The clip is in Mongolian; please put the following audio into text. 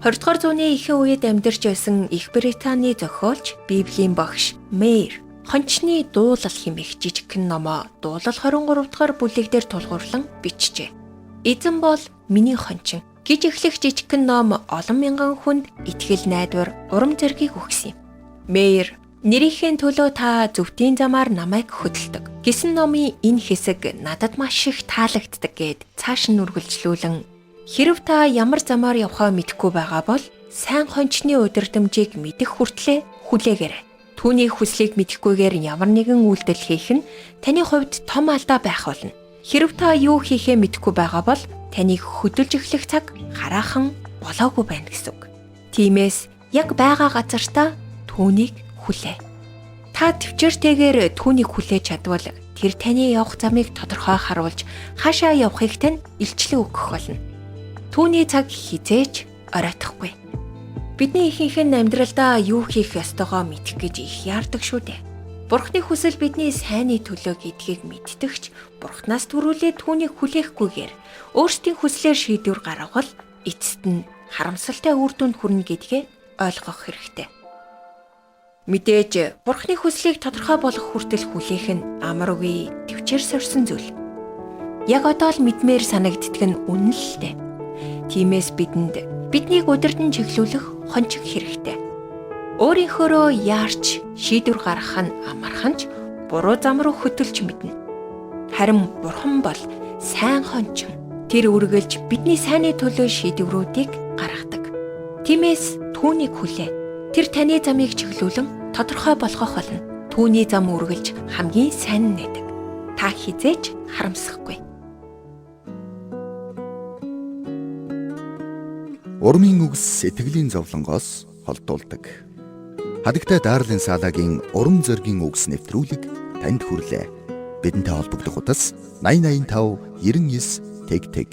20 дугаар зууны ихэнх үед амьдарч байсан Их Британий зохиолч, Библийн багш Мэйр хончны дуулал хэмээх жижигхэн номоо дуулал 23 дугаар бүлэг дээр тулгуурлан бичжээ. Эзэн бол миний хончин гэж эхлэх жижигхэн ном олон мянган хүнд итгэл найдвар, урам зориг өгсөн юм. Мэйр нэрийнхээ төлөө та зөвхөн замаар намайг хөдөлдөг гэсэн номын энэ хэсэг надад маш их таалагддаг гэд цааш нь үргэлжлүүлэн хэрв та ямар замаар явхаа мэдэхгүй байгаа бол сайн хончны удирдамжийг мэдэх хүртлээр хүлээгээрэй. Түүний хүслийг мэдэхгүйгээр ямар нэгэн үйлдэл хийх нь таны хувьд том алдаа байх болно. Хэрв та юу хийхээ мэдэхгүй байгаа бол таныг хөдөлж эхлэх цаг хараахан болоогүй байна гэсэн үг. Тиймээс яг байгаа газартаа түүнийг хүлээ. Та төвчээртэйгээр түүнийг хүлээж чадвал тэр таны явах замыг тодорхой харуулж хаашаа явахыг тань илчлэн өгөх болно. Түүний цаг хизээч оройтхгүй. Бидний ихэнх нь амьдралдаа юу хийх ёстойгоо мэдэх гэж их яардаг шүү дээ. Бурхны хүсэл бидний сайнны төлөө гэдгийг мэддэгч Бурхнаас төрүүлээд түүнийг хүлээхгүйгээр өөрсдийн хүслээр шийдвэр гаргавал эцэст нь харамсалтай үр дүнд хүрнэ гэдгээ ойлгох хэрэгтэй. Мэдээж Бурхны хүслийг тодорхой болгох хүртэл хүлээх нь амар үгүй төвчээр сорьсон зүйл. Яг одоо л мэдмээр санагддаг нь үнэн л дээ. Тиймээс биднийг удирдан чиглүүлэх хончиг хэрэгтэй. Өөрийнхөөрөө яарч шийдвэр гаргах нь амарханч буруу зам руу хөтөлж мэднэ. Харин Бурхан бол сайн хончин. Тэр үргэлж бидний сайнны төлөө шийдвэрүүдийг гаргадаг. Тиймээс түүнийг хүлээ. Тэр таны замыг чиглүүлэн тодорхой болгох болно. Түүний зам үргэлж хамгийн сайн нэдэг. Та хизээч харамсахгүй. Урмын үгс сэтгэлийн зовлонгоос холдуулдаг. Хадагтай Дарлин Салагийн урам зоригийн үгс нэвтрүүлэг танд хүрлээ. Бидэнтэй холбогдох утас 8085 99 тэг тэг